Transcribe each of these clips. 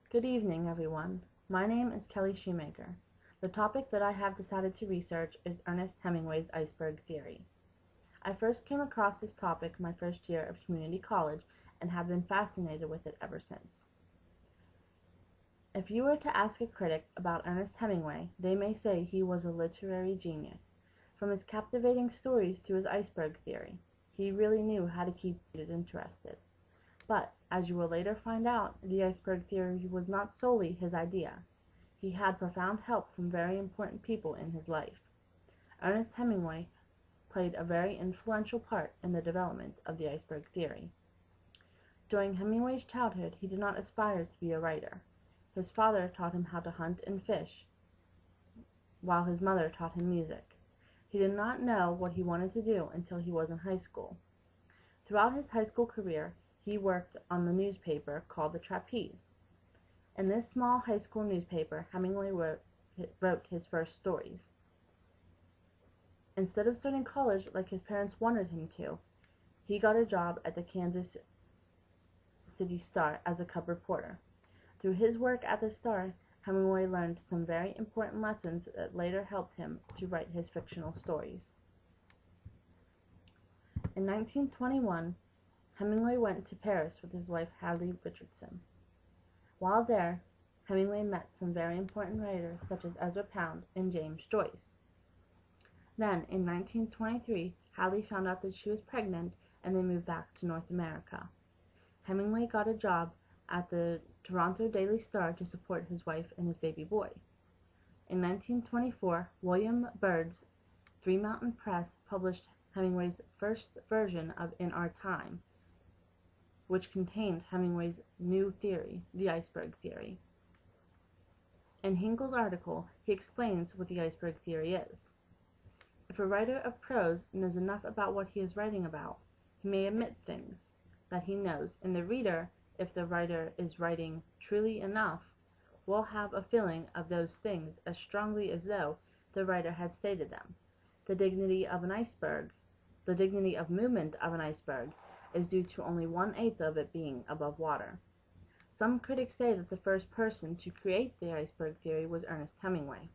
Good evening, everyone. My name is Kelly Shoemaker. The topic that I have decided to research is Ernest Hemingway's Iceberg Theory. I first came across this topic my first year of community college and have been fascinated with it ever since. If you were to ask a critic about Ernest Hemingway, they may say he was a literary genius. From his captivating stories to his Iceberg Theory, he really knew how to keep readers interested. But, as you will later find out, the Iceberg Theory was not solely his idea. He had profound help from very important people in his life. Ernest Hemingway played a very influential part in the development of the Iceberg Theory. During Hemingway's childhood, he did not aspire to be a writer. His father taught him how to hunt and fish, while his mother taught him music. He did not know what he wanted to do until he was in high school. Throughout his high school career, he worked on the newspaper called the Trapeze. In this small high school newspaper, Hemingway wrote his first stories. Instead of starting college like his parents wanted him to, he got a job at the Kansas City Star as a cub reporter. Through his work at the Star, Hemingway learned some very important lessons that later helped him to write his fictional stories. In 1921, Hemingway went to Paris with his wife Hadley Richardson. While there, Hemingway met some very important writers such as Ezra Pound and James Joyce. Then, in 1923, Hadley found out that she was pregnant and they moved back to North America. Hemingway got a job at the Toronto Daily Star to support his wife and his baby boy. In 1924, William Byrd's Three Mountain Press published Hemingway's first version of In Our Time, which contained Hemingway's new theory, the Iceberg Theory. In Hinkle's article, he explains what the Iceberg Theory is. If a writer of prose knows enough about what he is writing about, he may omit things that he knows, and the reader, if the writer is writing truly enough, will have a feeling of those things as strongly as though the writer had stated them. The dignity of movement of an iceberg is due to only 1/8 of it being above water. Some critics say that the first person to create the Iceberg Theory was Ernest Hemingway.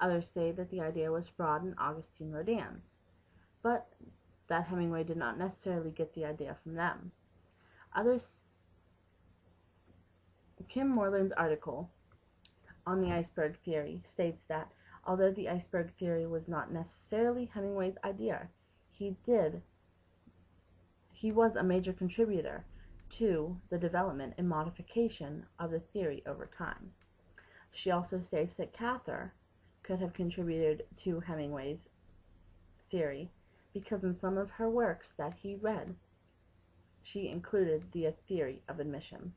Others say that the idea was Fraud and Augustin Rodin's, but that Hemingway did not necessarily get the idea from them. Kim Moreland's article on the Iceberg Theory states that although the Iceberg Theory was not necessarily Hemingway's idea, he was a major contributor to the development and modification of the theory over time. She also states that Cather could have contributed to Hemingway's theory because in some of her works that he read, she included the theory of admission.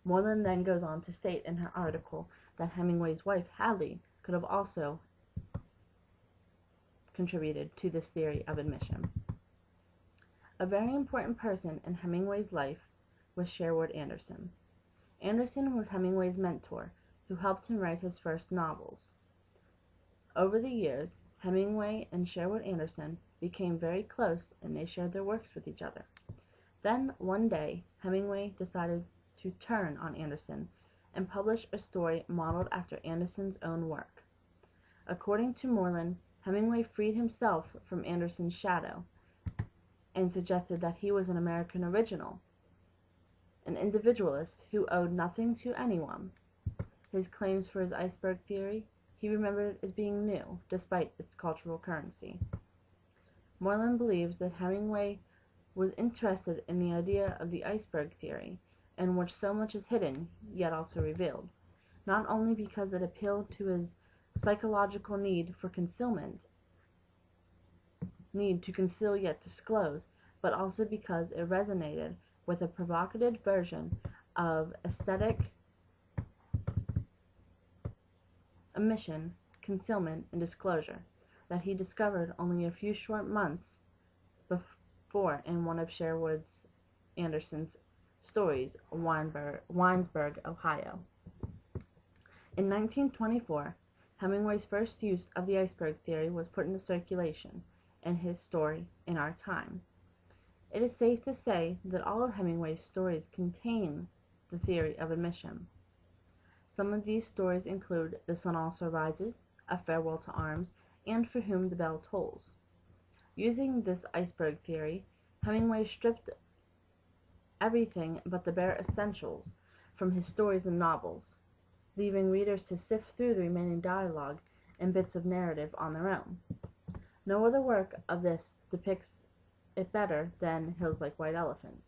Moreland then goes on to state in her article that Hemingway's wife, Hadley, could have also contributed to this theory of admission. A very important person in Hemingway's life was Sherwood Anderson. Anderson was Hemingway's mentor, who helped him write his first novels. Over the years, Hemingway and Sherwood Anderson became very close and they shared their works with each other. Then, one day, Hemingway decided to turn on Anderson and publish a story modeled after Anderson's own work. According to Moreland, Hemingway freed himself from Anderson's shadow and suggested that he was an American original, an individualist who owed nothing to anyone. His claims for his Iceberg Theory he remembered as being new, despite its cultural currency. Moreland believes that Hemingway was interested in the idea of the Iceberg Theory, in which so much is hidden, yet also revealed, not only because it appealed to his psychological need to conceal yet disclose, but also because it resonated with a provocative version of aesthetic omission, concealment, and disclosure that he discovered only a few short months before in one of Sherwood Anderson's stories, Winesburg, Ohio. In 1924, Hemingway's first use of the Iceberg Theory was put into circulation in his story In Our Time. It is safe to say that all of Hemingway's stories contain the theory of admission. Some of these stories include The Sun Also Rises, A Farewell to Arms, and For Whom the Bell Tolls. Using this iceberg theory, Hemingway stripped everything but the bare essentials from his stories and novels, leaving readers to sift through the remaining dialogue and bits of narrative on their own. No other work of this depicts it better than Hills Like White Elephants.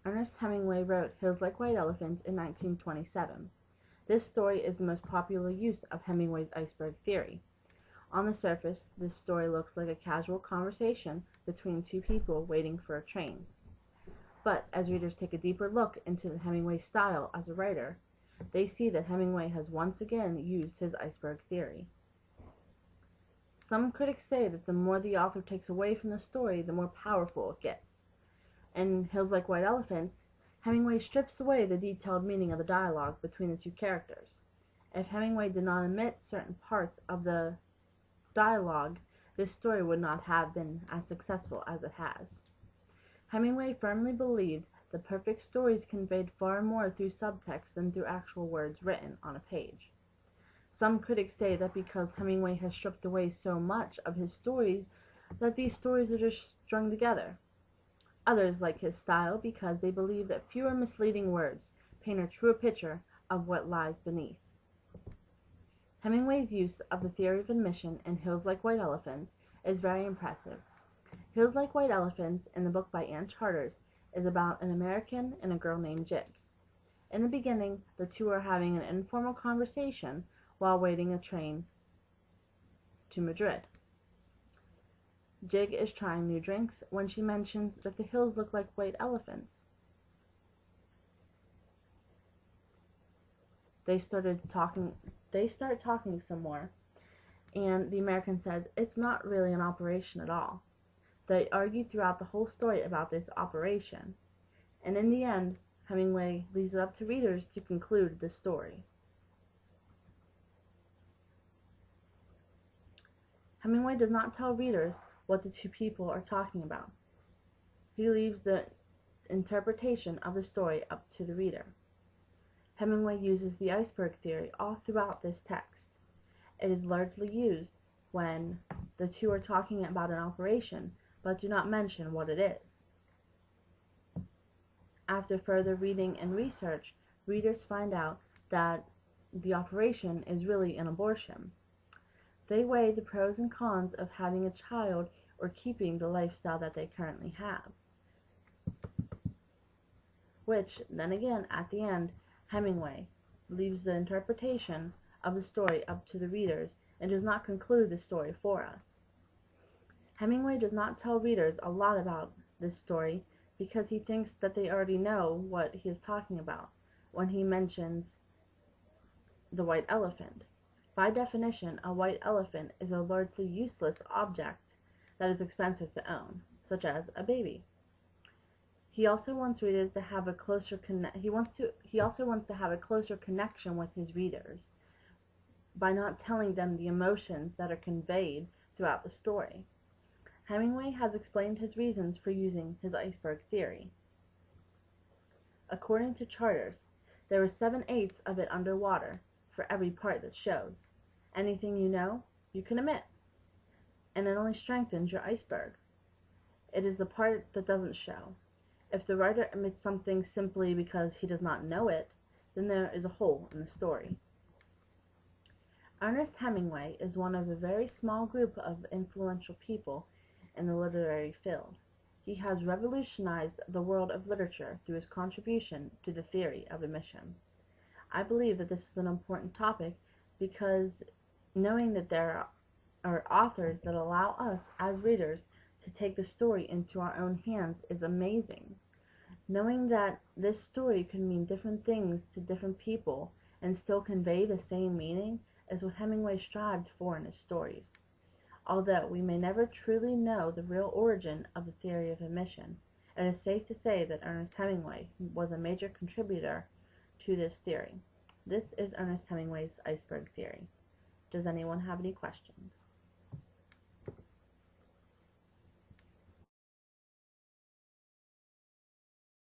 Ernest Hemingway wrote Hills Like White Elephants in 1927. This story is the most popular use of Hemingway's iceberg theory. On the surface, this story looks like a casual conversation between two people waiting for a train. But as readers take a deeper look into Hemingway's style as a writer, they see that Hemingway has once again used his iceberg theory. Some critics say that the more the author takes away from the story, the more powerful it gets. In Hills Like White Elephants, Hemingway strips away the detailed meaning of the dialogue between the two characters. If Hemingway did not omit certain parts of the dialogue, this story would not have been as successful as it has. Hemingway firmly believed that perfect stories conveyed far more through subtext than through actual words written on a page. Some critics say that because Hemingway has stripped away so much of his stories, that these stories are just strung together. Others like his style because they believe that fewer misleading words paint a truer picture of what lies beneath. Hemingway's use of the theory of admission in Hills Like White Elephants is very impressive. Hills Like White Elephants, in the book by Ann Charters, is about an American and a girl named Jig. In the beginning, the two are having an informal conversation while waiting a train to Madrid. Jig is trying new drinks when she mentions that the hills look like white elephants. They start talking some more, and the American says it's not really an operation at all. They argue throughout the whole story about this operation, and in the end, Hemingway leaves it up to readers to conclude the story. Hemingway does not tell readers what the two people are talking about. He leaves the interpretation of the story up to the reader. Hemingway uses the iceberg theory all throughout this text. It is largely used when the two are talking about an operation but do not mention what it is. After further reading and research, readers find out that the operation is really an abortion. They weigh the pros and cons of having a child or keeping the lifestyle that they currently have. Which, then again, at the end, Hemingway leaves the interpretation of the story up to the readers and does not conclude the story for us. Hemingway does not tell readers a lot about this story because he thinks that they already know what he is talking about when he mentions the white elephant. By definition, a white elephant is a largely useless object that is expensive to own, such as a baby. He also wants readers to have a closer connection with his readers by not telling them the emotions that are conveyed throughout the story. Hemingway has explained his reasons for using his iceberg theory. According to Charters, there is 7/8 of it underwater for every part that shows. Anything you know, you can omit, and it only strengthens your iceberg. It is the part that doesn't show. If the writer omits something simply because he does not know it, then there is a hole in the story. Ernest Hemingway is one of a very small group of influential people in the literary field. He has revolutionized the world of literature through his contribution to the theory of admission. I believe that this is an important topic because knowing that there are authors that allow us as readers to take the story into our own hands is amazing. Knowing that this story could mean different things to different people and still convey the same meaning is what Hemingway strived for in his stories. Although we may never truly know the real origin of the theory of admission, it is safe to say that Ernest Hemingway was a major contributor to this theory. This is Ernest Hemingway's iceberg theory. Does anyone have any questions?